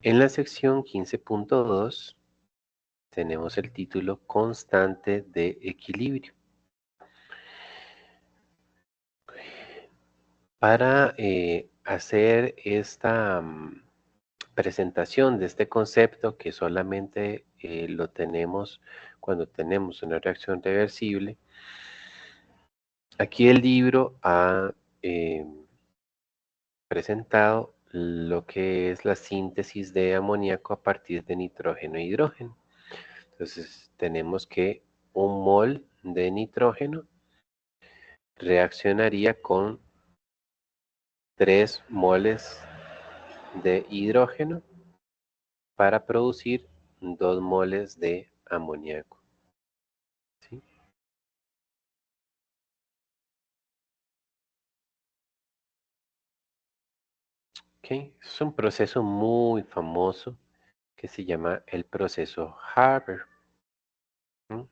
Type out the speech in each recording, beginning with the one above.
En la sección 15.2 tenemos el título Constante de equilibrio. Para hacer esta presentación de este concepto, que solamente lo tenemos cuando tenemos una reacción reversible, aquí el libro ha presentado lo que es la síntesis de amoníaco a partir de nitrógeno e hidrógeno. Entonces tenemos que un mol de nitrógeno reaccionaría con 3 moles de hidrógeno para producir 2 moles de amoníaco. ¿Sí? Okay. Es un proceso muy famoso que se llama el proceso Haber. ¿Mm?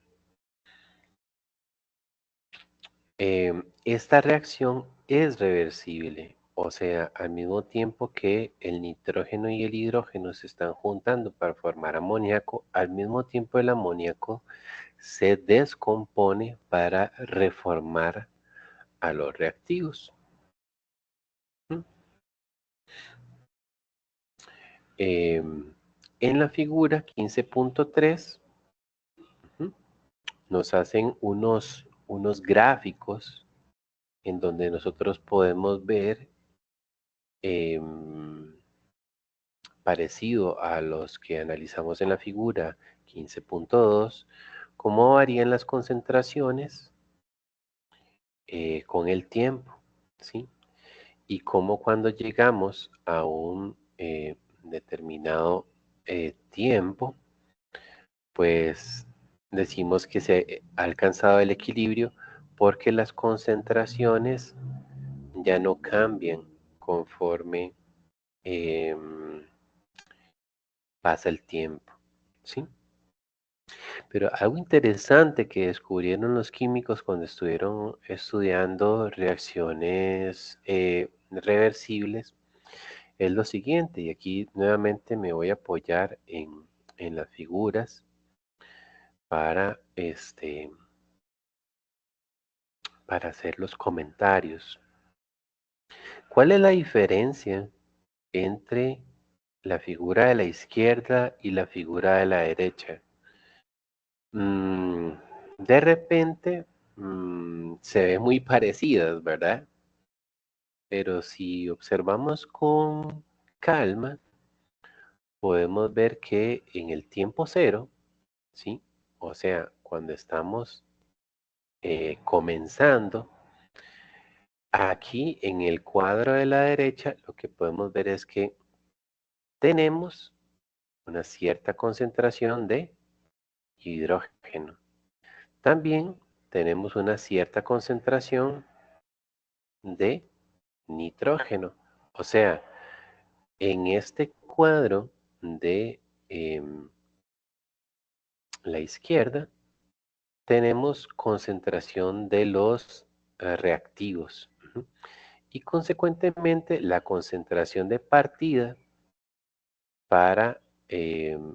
Esta reacción es reversible, o sea, al mismo tiempo que el nitrógeno y el hidrógeno se están juntando para formar amoníaco, al mismo tiempo el amoníaco se descompone para reformar a los reactivos. ¿Mm? En la figura 15.3 nos hacen unos gráficos en donde nosotros podemos ver parecido a los que analizamos en la figura 15.2, cómo varían las concentraciones con el tiempo, ¿sí? Y cómo cuando llegamos a un determinado tiempo, pues decimos que se ha alcanzado el equilibrio porque las concentraciones ya no cambian conforme pasa el tiempo, ¿sí? Pero algo interesante que descubrieron los químicos cuando estuvieron estudiando reacciones reversibles es lo siguiente, y aquí nuevamente me voy a apoyar en las figuras para, para hacer los comentarios. ¿Cuál es la diferencia entre la figura de la izquierda y la figura de la derecha? Mm, de repente se ven muy parecidas, ¿verdad? Pero si observamos con calma, podemos ver que en el tiempo cero, ¿sí? O sea, cuando estamos comenzando, aquí en el cuadro de la derecha, lo que podemos ver es que tenemos una cierta concentración de hidrógeno. También tenemos una cierta concentración de nitrógeno. O sea, en este cuadro de la izquierda tenemos concentración de los reactivos. Y consecuentemente la concentración de partida para el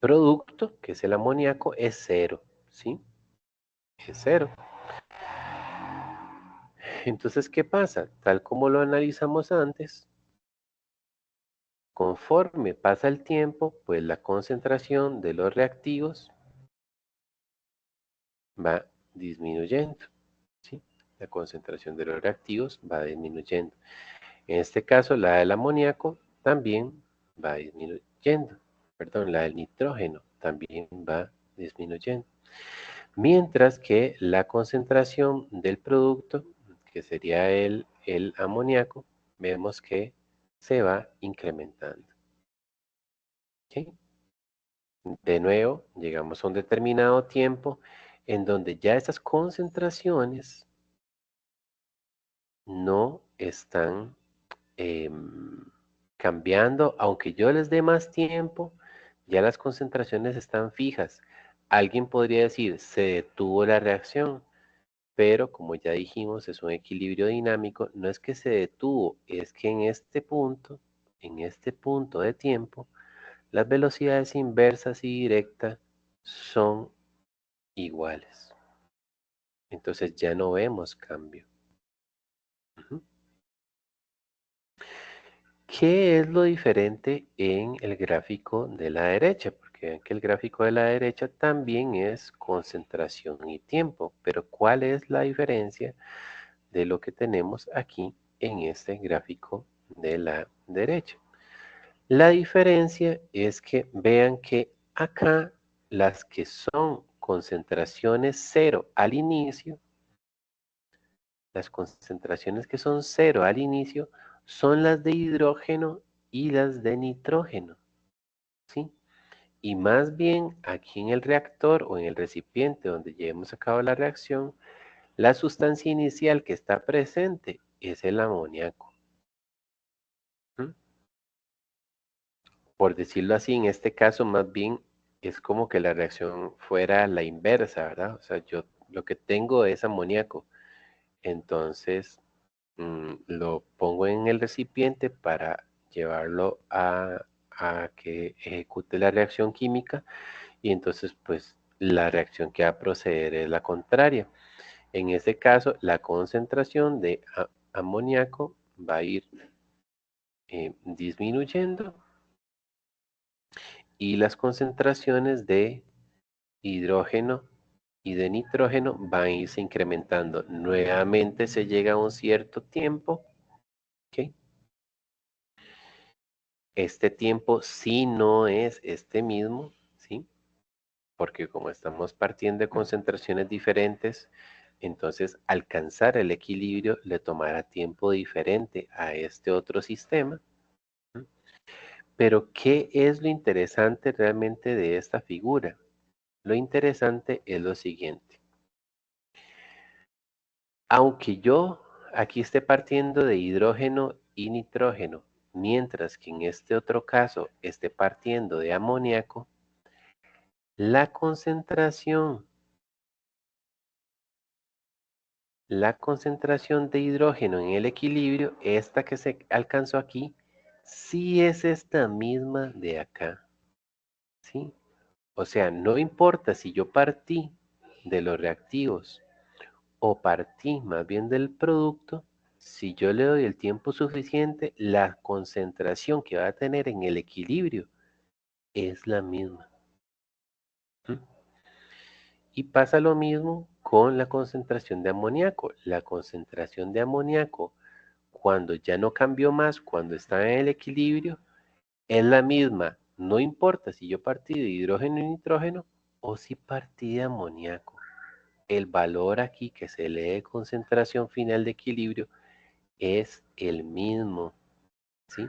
producto, que es el amoníaco, es cero, ¿sí? Es cero. Entonces, ¿qué pasa? Tal como lo analizamos antes, conforme pasa el tiempo, pues la concentración de los reactivos va disminuyendo, ¿sí? La concentración de los reactivos va disminuyendo. En este caso, la del amoníaco también va disminuyendo. Perdón, la del nitrógeno también va disminuyendo. Mientras que la concentración del producto, que sería el amoníaco, vemos que se va incrementando. ¿Okay? De nuevo, llegamos a un determinado tiempo en donde ya esas concentraciones no están cambiando, aunque yo les dé más tiempo, ya las concentraciones están fijas. Alguien podría decir, se detuvo la reacción, pero como ya dijimos, es un equilibrio dinámico, no es que se detuvo, es que en este punto de tiempo, las velocidades inversas y directas son iguales. Entonces ya no vemos cambio. Ujú. ¿Qué es lo diferente en el gráfico de la derecha? Porque ven que el gráfico de la derecha también es concentración y tiempo, pero ¿cuál es la diferencia de lo que tenemos aquí en este gráfico de la derecha? La diferencia es que vean que acá las que son concentraciones cero al inicio, las concentraciones que son cero al inicio son las de hidrógeno y las de nitrógeno, ¿sí? Y más bien aquí en el reactor o en el recipiente donde llevemos a cabo la reacción, la sustancia inicial que está presente es el amoníaco. ¿Mm? Por decirlo así, en este caso más bien es como que la reacción fuera la inversa, ¿verdad? O sea, yo lo que tengo es amoníaco, entonces lo pongo en el recipiente para llevarlo a que ejecute la reacción química y entonces pues la reacción que va a proceder es la contraria. En este caso, la concentración de amoníaco va a ir disminuyendo y las concentraciones de hidrógeno y de nitrógeno van a irse incrementando. Nuevamente se llega a un cierto tiempo, ¿ok? Este tiempo sí no es este mismo, ¿sí? Porque como estamos partiendo de concentraciones diferentes, entonces alcanzar el equilibrio le tomará tiempo diferente a este otro sistema. ¿Mm? Pero ¿qué es lo interesante realmente de esta figura? Lo interesante es lo siguiente. Aunque yo aquí esté partiendo de hidrógeno y nitrógeno, mientras que en este otro caso esté partiendo de amoníaco, la concentración de hidrógeno en el equilibrio, esta que se alcanzó aquí, sí es esta misma de acá, ¿sí? O sea, no importa si yo partí de los reactivos o partí más bien del producto, si yo le doy el tiempo suficiente, la concentración que va a tener en el equilibrio es la misma. ¿Mm? Y pasa lo mismo con la concentración de amoníaco. La concentración de amoníaco, cuando ya no cambió más, cuando está en el equilibrio, es la misma. No importa si yo partí de hidrógeno y nitrógeno o si partí de amoníaco. El valor aquí que se lee de concentración final de equilibrio es el mismo, ¿sí?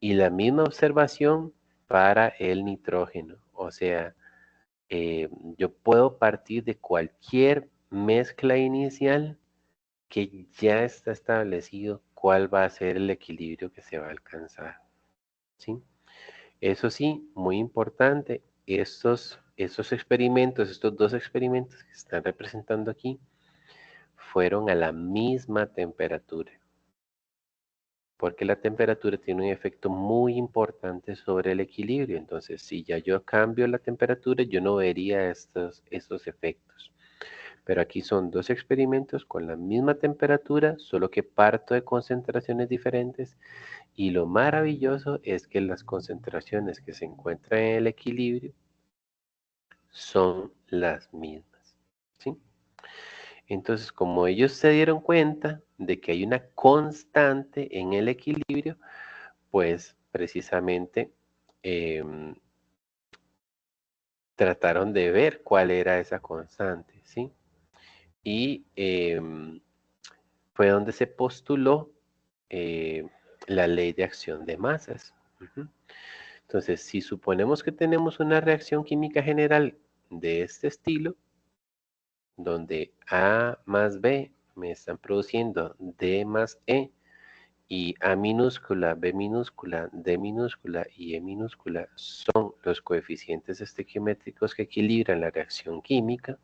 Y la misma observación para el nitrógeno. O sea, yo puedo partir de cualquier mezcla inicial que ya está establecido cuál va a ser el equilibrio que se va a alcanzar, ¿sí? Eso sí, muy importante, estos experimentos, estos dos experimentos que se están representando aquí, fueron a la misma temperatura, porque la temperatura tiene un efecto muy importante sobre el equilibrio. Entonces, si ya yo cambio la temperatura, yo no vería estos efectos. Pero aquí son dos experimentos con la misma temperatura, solo que parto de concentraciones diferentes. Y lo maravilloso es que las concentraciones que se encuentran en el equilibrio son las mismas, ¿sí? Entonces, como ellos se dieron cuenta de que hay una constante en el equilibrio, pues precisamente em, trataron de ver cuál era esa constante, ¿sí? Y fue donde se postuló eh, la ley de acción de masas. Ujú. Entonces, si suponemos que tenemos una reacción química general de este estilo, donde A más B me están produciendo D más E, y A minúscula, B minúscula, D minúscula y E minúscula son los coeficientes estequiométricos que equilibran la reacción química,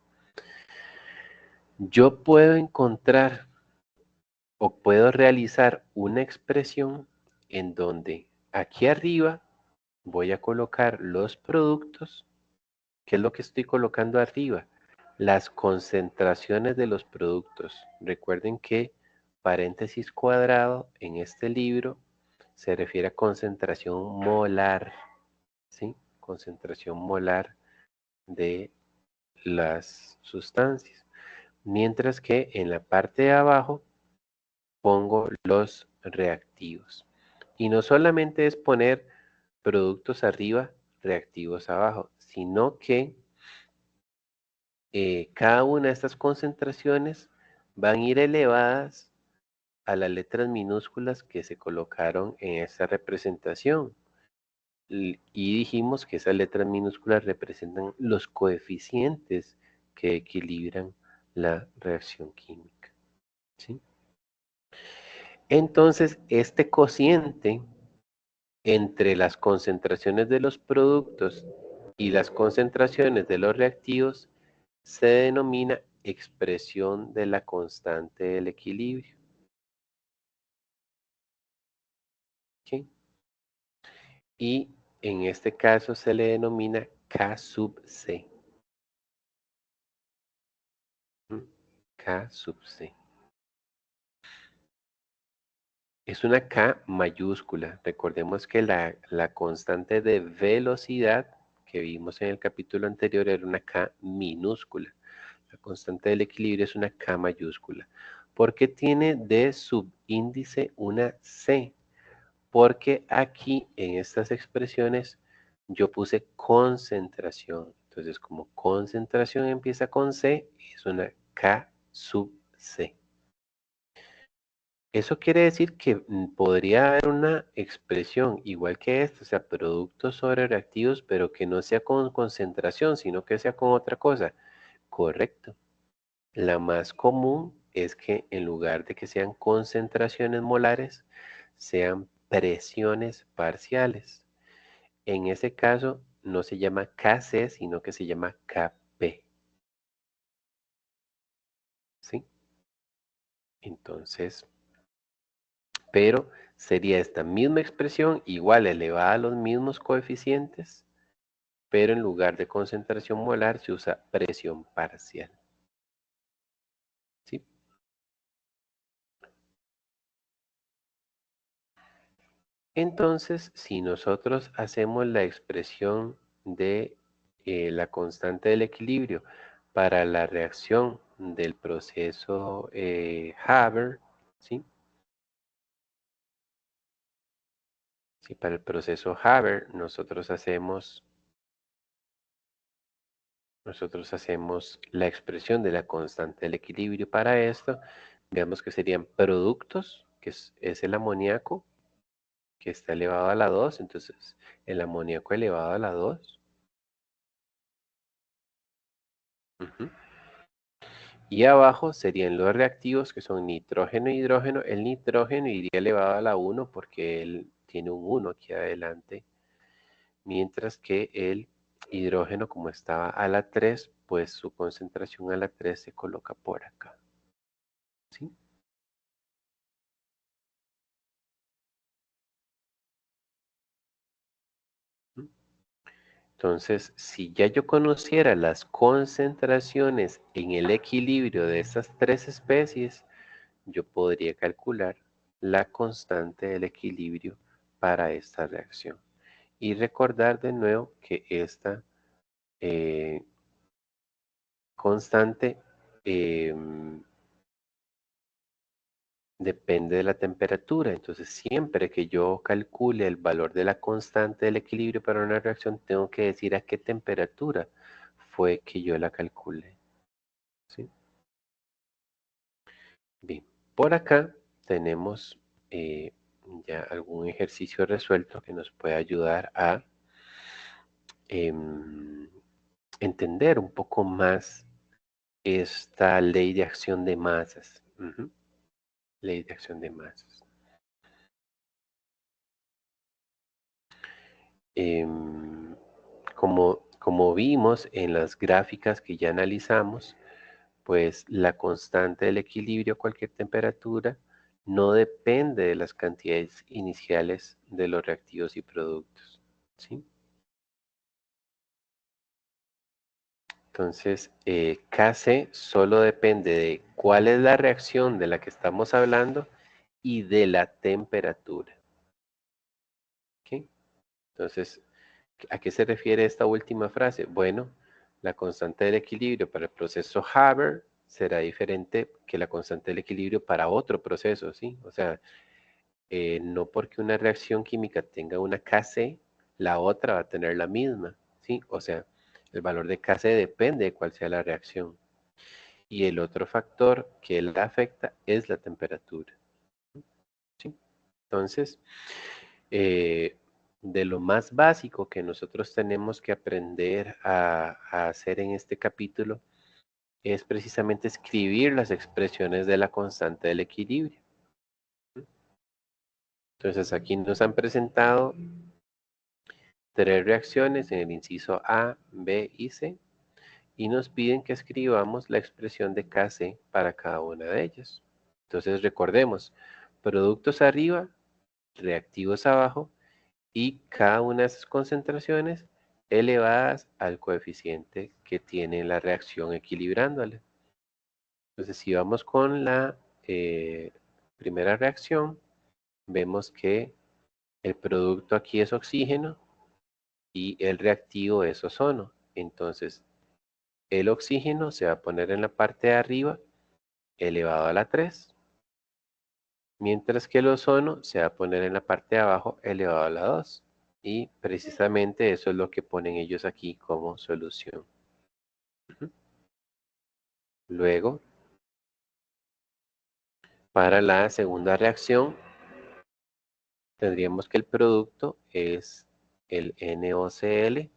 Yo puedo encontrar o puedo realizar una expresión en donde aquí arriba voy a colocar los productos. ¿Qué es lo que estoy colocando arriba? Las concentraciones de los productos. Recuerden que paréntesis cuadrado en este libro se refiere a concentración molar, ¿sí? Concentración molar de las sustancias. Mientras que en la parte de abajo pongo los reactivos. Y no solamente es poner productos arriba, reactivos abajo, sino que cada una de estas concentraciones van a ir elevadas a las letras minúsculas que se colocaron en esta representación. Y dijimos que esas letras minúsculas representan los coeficientes que equilibran la reacción química, ¿sí? Entonces, este cociente entre las concentraciones de los productos y las concentraciones de los reactivos se denomina expresión de la constante del equilibrio. ¿Sí? Y en este caso se le denomina K sub C. K sub C. Es una K mayúscula. Recordemos que la constante de velocidad que vimos en el capítulo anterior era una K minúscula. La constante del equilibrio es una K mayúscula. ¿Por qué tiene de subíndice una C? Porque aquí en estas expresiones yo puse concentración. Entonces, como concentración empieza con C, es una K sub C. Eso quiere decir que podría haber una expresión igual que esta, o sea, productos sobre reactivos, pero que no sea con concentración, sino que sea con otra cosa. Correcto. La más común es que en lugar de que sean concentraciones molares, sean presiones parciales. En ese caso no se llama Kc, sino que se llama Kp. ¿Sí? Entonces, pero sería esta misma expresión igual elevada a los mismos coeficientes, pero en lugar de concentración molar se usa presión parcial. ¿Sí? Entonces, si nosotros hacemos la expresión de la constante del equilibrio para la reacción del proceso Haber, ¿sí? Si para el proceso Haber nosotros hacemos la expresión de la constante del equilibrio para esto, veamos que serían productos, que es el amoníaco, que está elevado a la 2, entonces el amoníaco elevado a la 2. Ujú. Y abajo serían los reactivos, que son nitrógeno e hidrógeno. El nitrógeno iría elevado a la 1 porque él tiene un 1 aquí adelante, mientras que el hidrógeno, como estaba a la 3, pues su concentración a la 3 se coloca por acá. ¿Sí? Entonces, si ya yo conociera las concentraciones en el equilibrio de estas tres especies, yo podría calcular la constante del equilibrio para esta reacción. Y recordar de nuevo que esta eh, constante depende de la temperatura. Entonces, siempre que yo calcule el valor de la constante del equilibrio para una reacción, tengo que decir a qué temperatura fue que yo la calculé. ¿Sí? Bien, por acá tenemos ya algún ejercicio resuelto que nos puede ayudar a em, entender un poco más esta ley de acción de masas. Ujú, ley de acción de masas. Em, como vimos en las gráficas que ya analizamos, pues la constante del equilibrio a cualquier temperatura no depende de las cantidades iniciales de los reactivos y productos, ¿sí? Entonces, Kc solo depende de cuál es la reacción de la que estamos hablando y de la temperatura. ¿Ok? Entonces, ¿a qué se refiere esta última frase? Bueno, la constante del equilibrio para el proceso Haber será diferente que la constante del equilibrio para otro proceso, ¿sí? O sea, no porque una reacción química tenga una Kc, la otra va a tener la misma, ¿sí? O sea, el valor de Kc depende de cuál sea la reacción. Y el otro factor que la afecta es la temperatura, ¿sí? Entonces, eh, de lo más básico que nosotros tenemos que aprender a hacer en este capítulo es precisamente escribir las expresiones de la constante del equilibrio. Entonces aquí nos han presentado tres reacciones en el inciso A, B y C y nos piden que escribamos la expresión de Kc para cada una de ellas. Entonces recordemos, productos arriba, reactivos abajo y cada una de esas concentraciones elevadas al coeficiente que tiene la reacción equilibrándola. Entonces si vamos con la primera reacción, vemos que el producto aquí es oxígeno y el reactivo es ozono. Entonces el oxígeno se va a poner en la parte de arriba elevado a la 3, mientras que el ozono se va a poner en la parte de abajo elevado a la 2. Y precisamente eso es lo que ponen ellos aquí como solución. Luego, para la segunda reacción, tendríamos que el producto es el NOCl,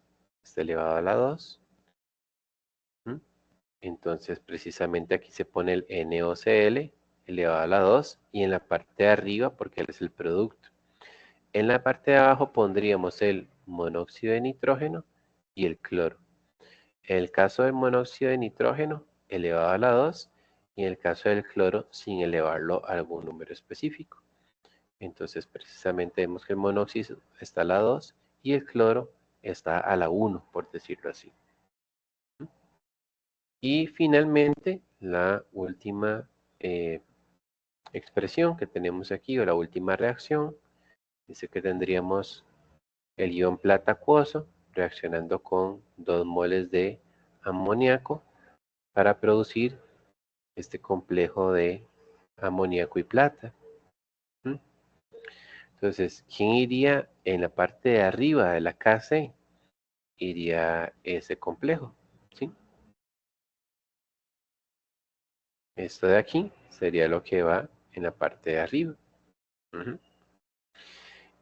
está elevado a la 2. Entonces, precisamente aquí se pone el NOCl elevado a la 2 y en la parte de arriba, porque él es el producto. En la parte de abajo pondríamos el monóxido de nitrógeno y el cloro. En el caso del monóxido de nitrógeno, elevado a la 2, y en el caso del cloro, sin elevarlo a algún número específico. Entonces, precisamente vemos que el monóxido está a la 2 y el cloro está a la 1, por decirlo así. Y finalmente, la última expresión que tenemos aquí, o la última reacción, dice que tendríamos el ion plata acuoso reaccionando con 2 moles de amoníaco para producir este complejo de amoníaco y plata. Entonces, ¿quién iría en la parte de arriba de la Kc? Iría ese complejo, ¿sí? Esto de aquí sería lo que va en la parte de arriba.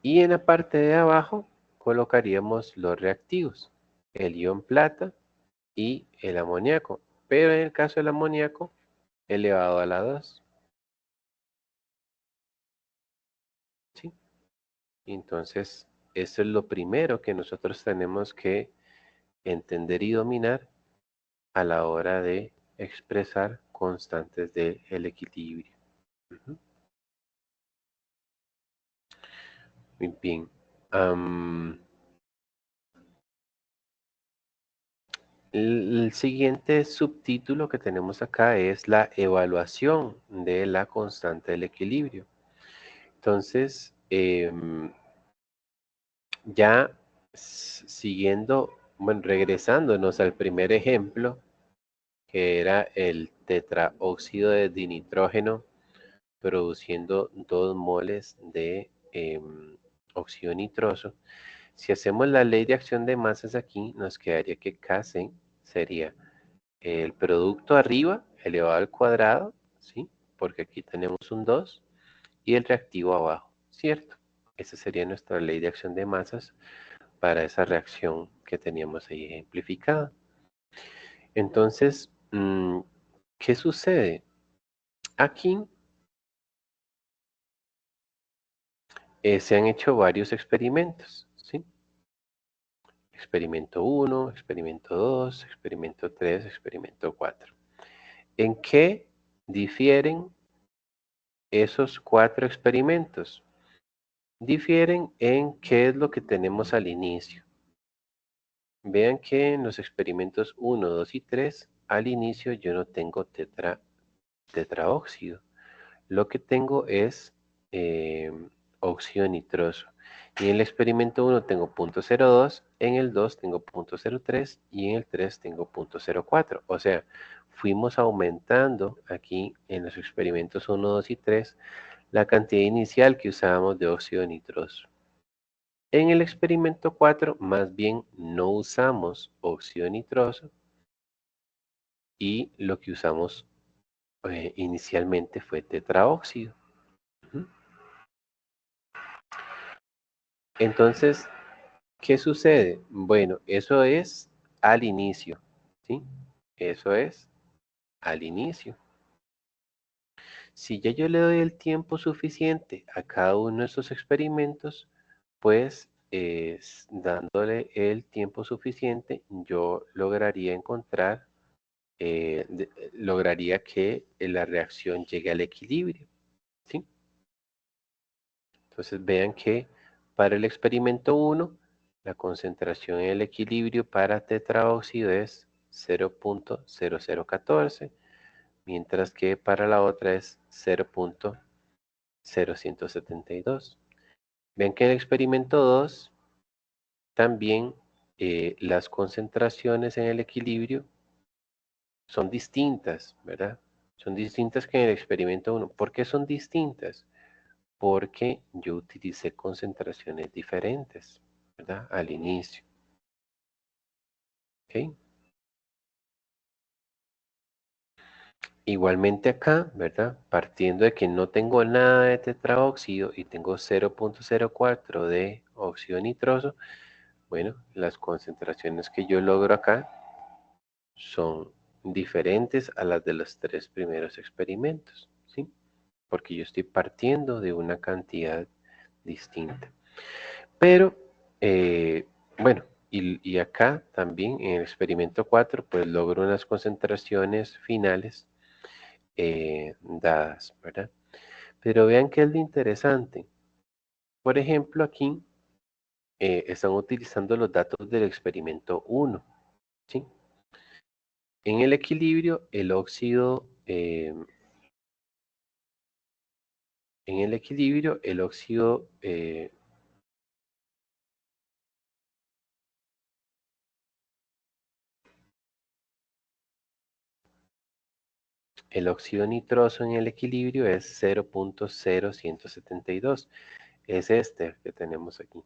Y en la parte de abajo colocaríamos los reactivos, el ion plata y el amoníaco. Pero en el caso del amoníaco, elevado a la 2. ¿Sí? Entonces, eso es lo primero que nosotros tenemos que entender y dominar a la hora de expresar constantes del equilibrio. Muy bien. El siguiente subtítulo que tenemos acá es la evaluación de la constante del equilibrio. Entonces, ya siguiendo, bueno, regresándonos al primer ejemplo, que era el tetraóxido de dinitrógeno produciendo 2 moles de óxido nitroso. Si hacemos la ley de acción de masas aquí, nos quedaría que Kc sería el producto arriba elevado al cuadrado, ¿sí? Porque aquí tenemos un 2, y el reactivo abajo, ¿cierto? Esa sería nuestra ley de acción de masas para esa reacción que teníamos ahí ejemplificada. Entonces, ¿qué sucede? Aquí se han hecho varios experimentos, ¿sí? Experimento 1, experimento 2, experimento 3, experimento 4. ¿En qué difieren esos 4 experimentos? Difieren en qué es lo que tenemos al inicio. Vean que en los experimentos 1, 2 y 3, al inicio yo no tengo tetraóxido. Lo que tengo es óxido nitroso. Y en el experimento 1 tengo 0.02, en el 2 tengo 0.03 y en el 3 tengo 0.04. O sea, fuimos aumentando aquí en los experimentos 1, 2 y 3 la cantidad inicial que usábamos de óxido nitroso. En el experimento 4, más bien no usamos óxido nitroso y lo que usamos inicialmente fue tetraóxido. Entonces, ¿qué sucede? Bueno, eso es al inicio, ¿sí? Eso es al inicio. Si ya yo le doy el tiempo suficiente a cada uno de esos experimentos, pues dándole el tiempo suficiente, yo lograría encontrar, lograría que la reacción llegue al equilibrio, ¿sí? Entonces vean que para el experimento 1, la concentración en el equilibrio para tetraóxido es 0.0014, mientras que para la otra es 0.0172. Vean que en el experimento 2 también las concentraciones en el equilibrio son distintas, ¿verdad? Son distintas que en el experimento 1. ¿Por qué son distintas? Porque yo utilicé concentraciones diferentes, ¿verdad? Al inicio. ¿Ok? Igualmente acá, ¿verdad? Partiendo de que no tengo nada de tetraóxido y tengo 0.04 de óxido nitroso, bueno, las concentraciones que yo logro acá son diferentes a las de los 3 primeros experimentos, ¿sí? Porque yo estoy partiendo de una cantidad distinta. Pero, bueno, y acá también en el experimento 4, pues logro unas concentraciones finales dadas, ¿verdad? Pero vean qué es lo interesante. Por ejemplo, aquí están utilizando los datos del experimento 1, ¿sí? En el equilibrio, el óxido, en el equilibrio, el óxido nitroso en el equilibrio es 0.0172. Es este que tenemos aquí.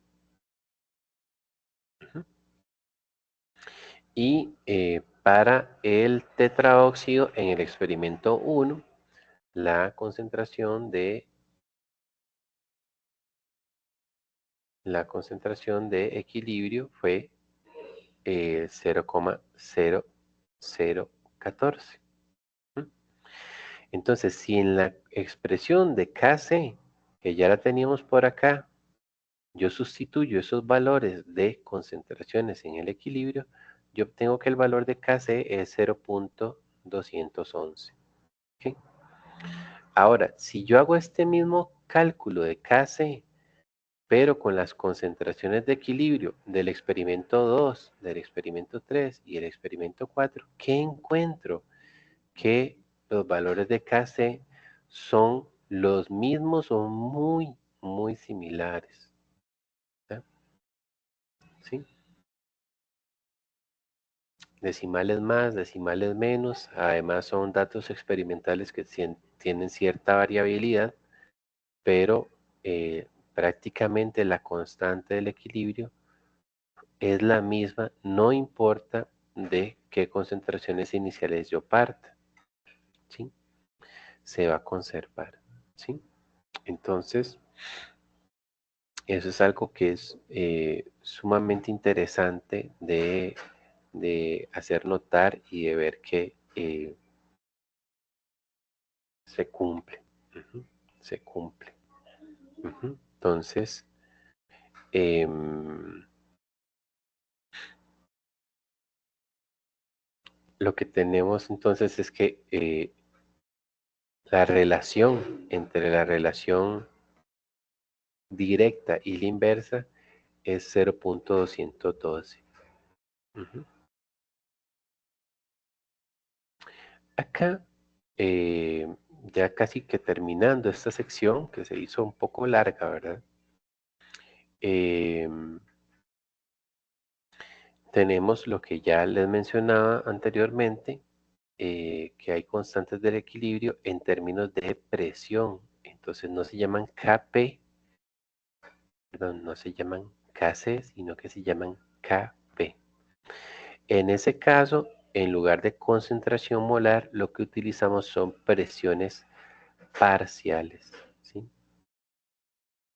Y para el tetraóxido en el experimento 1, la concentración de equilibrio fue 0.0014. Entonces, si en la expresión de Kc, que ya la teníamos por acá, yo sustituyo esos valores de concentraciones en el equilibrio, yo obtengo que el valor de Kc es 0.211. ¿Okay? Ahora, si yo hago este mismo cálculo de Kc, pero con las concentraciones de equilibrio del experimento 2, del experimento 3 y el experimento 4, ¿qué encuentro? Que los valores de Kc son los mismos o muy, muy similares. ¿Sí? Decimales más, decimales menos, además son datos experimentales que tienen cierta variabilidad, pero prácticamente la constante del equilibrio es la misma, no importa de qué concentraciones iniciales yo parta, ¿sí? Se va a conservar, ¿sí? Entonces, eso es algo que es sumamente interesante de hacer notar y de ver que se cumple. Ujú, se cumple. Ujú. Entonces, em, lo que tenemos entonces es que la relación entre la relación directa y la inversa es 0.212. Acá, ya casi que terminando esta sección, que se hizo un poco larga, ¿verdad? Tenemos lo que ya les mencionaba anteriormente, que hay constantes del equilibrio en términos de presión. Entonces no se llaman Kp, perdón, no se llaman Kc, sino que se llaman Kp. En ese caso, en lugar de concentración molar, lo que utilizamos son presiones parciales, ¿sí?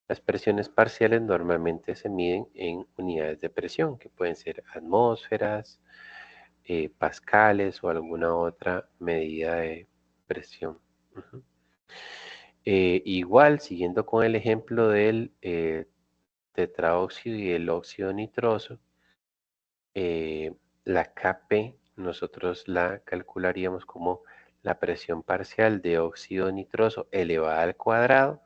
Las presiones parciales normalmente se miden en unidades de presión, que pueden ser atmósferas, pascales o alguna otra medida de presión. Igual, siguiendo con el ejemplo del tetraóxido y el óxido nitroso, la Kp nosotros la calcularíamos como la presión parcial de óxido nitroso elevada al cuadrado,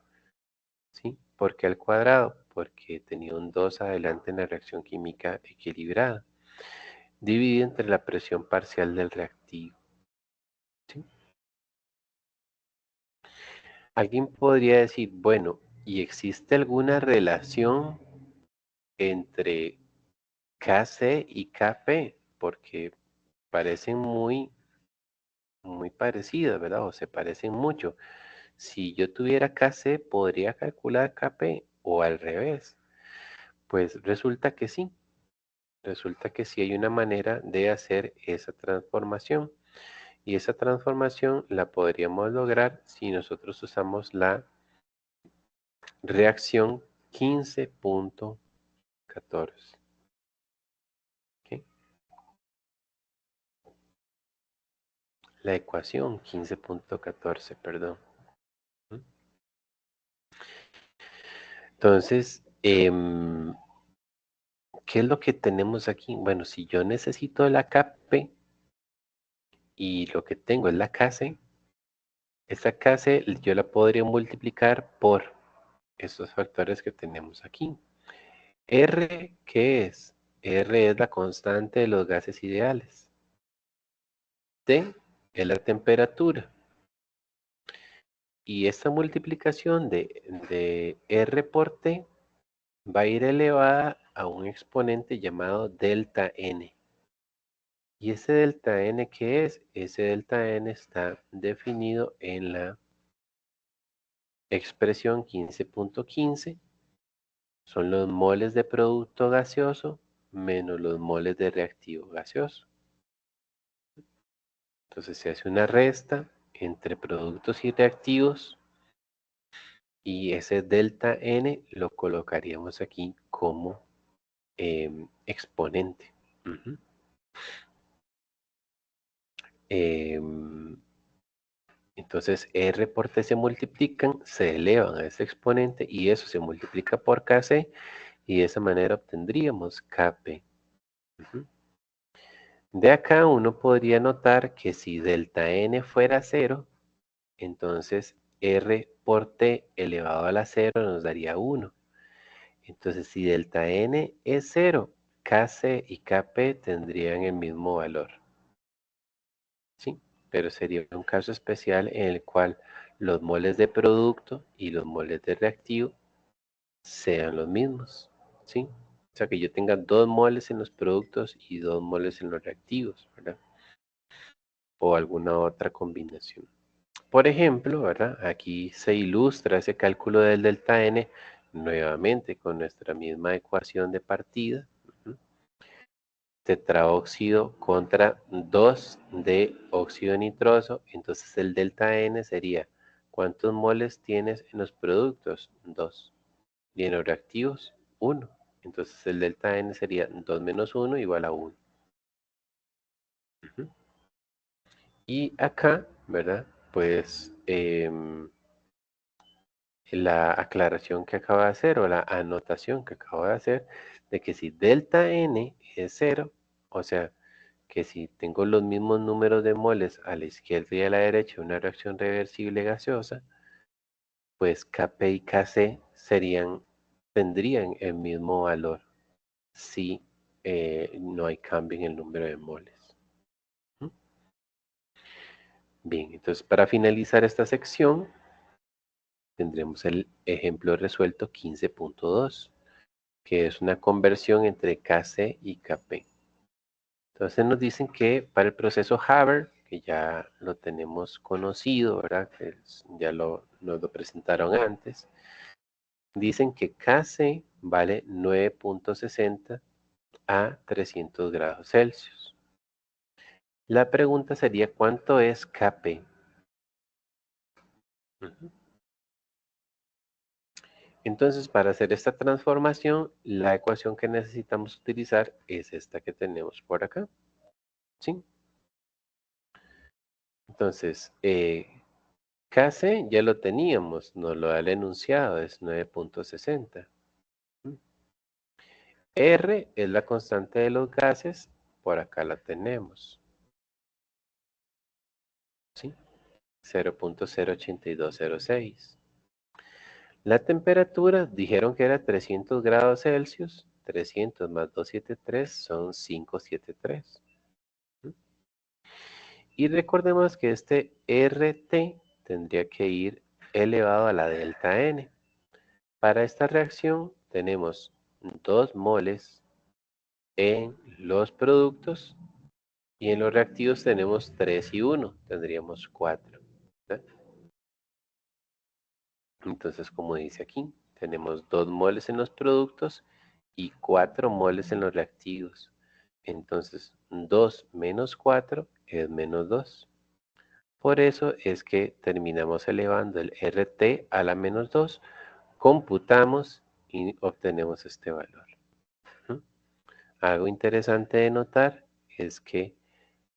¿sí? ¿Por qué al cuadrado? Porque tenía un 2 adelante en la reacción química equilibrada, dividido entre la presión parcial del reactivo, ¿sí? Alguien podría decir, bueno, ¿y existe alguna relación entre Kc y Kp? Porque parecen muy parecidas, ¿verdad? O se parecen mucho. Si yo tuviera Kc, ¿podría calcular Kp? O al revés. Pues resulta que sí hay una manera de hacer esa transformación. Y esa transformación la podríamos lograr si nosotros usamos la reacción 15.14. ¿Ok? La ecuación 15.14, perdón. Entonces, ¿qué es lo que tenemos aquí? Bueno, si yo necesito la Kp y lo que tengo es la Kc, esa Kc yo la podría multiplicar por estos factores que tenemos aquí. R, ¿qué es? R es la constante de los gases ideales. T es la temperatura. Y esta multiplicación de R por T va a ir elevada a un exponente llamado delta N. ¿Y ese delta N qué es? Ese delta N está definido en la expresión 15.15. Son los moles de producto gaseoso menos los moles de reactivo gaseoso. Entonces se hace una resta entre productos y reactivos y ese delta N lo colocaríamos aquí como exponente. Entonces R por T se multiplican, se elevan a ese exponente y eso se multiplica por Kc y de esa manera obtendríamos Kp. De acá uno podría notar que si delta N fuera 0, entonces R por T elevado a la 0 nos daría 1. Entonces si delta N es 0, Kc y Kp tendrían el mismo valor. ¿Sí? Pero sería un caso especial en el cual los moles de producto y los moles de reactivo sean los mismos, ¿sí? O sea, que yo tenga 2 moles en los productos y 2 moles en los reactivos, ¿verdad? O alguna otra combinación. Por ejemplo, ¿verdad? Aquí se ilustra ese cálculo del delta N nuevamente con nuestra misma ecuación de partida. Tetraóxido contra 2 de óxido nitroso, entonces el delta N sería ¿cuántos moles tienes en los productos? 2. Y en los reactivos, 1. Entonces el delta N sería 2 menos 1 igual a 1. Y acá, ¿verdad? Pues la aclaración que acabo de hacer o la anotación que acabo de hacer de que si delta N es 0, o sea, que si tengo los mismos números de moles a la izquierda y a la derecha de una reacción reversible gaseosa, pues Kp y Kc tendrían el mismo valor si no hay cambio en el número de moles. ¿Mm? Bien, entonces para finalizar esta sección, tendremos el ejemplo resuelto 15.2, que es una conversión entre Kc y Kp. Entonces nos dicen que para el proceso Haber, que ya lo tenemos conocido, ¿verdad? Que nos lo presentaron antes, dicen que Kc vale 9.60 a 300 grados Celsius. La pregunta sería, ¿cuánto es Kp? Entonces, para hacer esta transformación, la ecuación que necesitamos utilizar es esta que tenemos por acá. ¿Sí? Entonces, Kc ya lo teníamos, nos lo da el enunciado, es 9.60. R es la constante de los gases, por acá la tenemos. ¿Sí? 0.08206. La temperatura, dijeron que era 300 grados Celsius, 300 más 273 son 573. Y recordemos que este RT tendría que ir elevado a la delta N. Para esta reacción tenemos 2 moles en los productos y en los reactivos tenemos 3 y 1, tendríamos 4. ¿Verdad? Entonces, como dice aquí, tenemos 2 moles en los productos y 4 moles en los reactivos. Entonces, 2 menos 4 es menos 2. Por eso es que terminamos elevando el RT a la menos 2, computamos y obtenemos este valor. Algo interesante de notar es que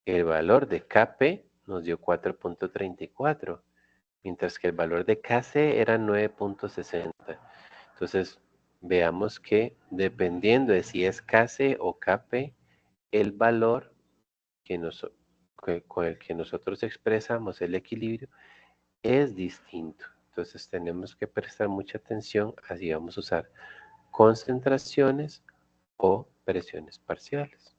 el valor de Kp nos dio 4.34, mientras que el valor de Kc era 9.60. Entonces, veamos que dependiendo de si es Kc o Kp, el valor con el que nosotros expresamos el equilibrio es distinto. Entonces, tenemos que prestar mucha atención a si vamos a usar concentraciones o presiones parciales.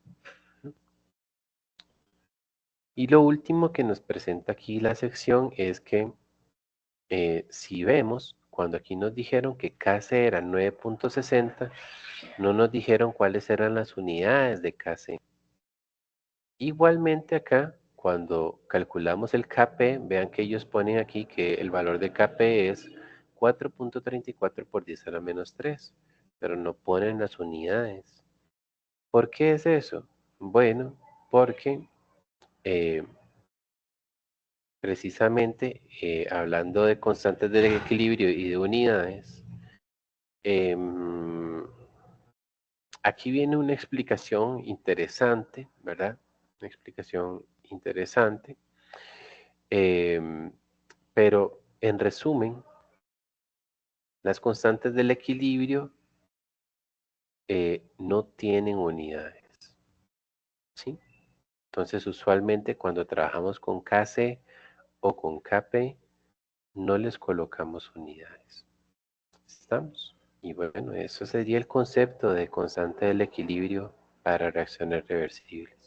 Y lo último que nos presenta aquí la sección es que si vemos, cuando aquí nos dijeron que Kc era 9.60, no nos dijeron cuáles eran las unidades de Kc. Igualmente acá, cuando calculamos el Kp, vean que ellos ponen aquí que el valor de Kp es 4.34 por 10 a la menos 3, pero no ponen las unidades. ¿Por qué es eso? Bueno, porque precisamente hablando de constantes del equilibrio y de unidades, aquí viene una explicación interesante, ¿verdad? Una explicación interesante, pero en resumen, las constantes del equilibrio no tienen unidades, ¿sí? Entonces, usualmente cuando trabajamos con Kc o con Kp, no les colocamos unidades. ¿Estamos? Y bueno, eso sería el concepto de constante del equilibrio para reacciones reversibles.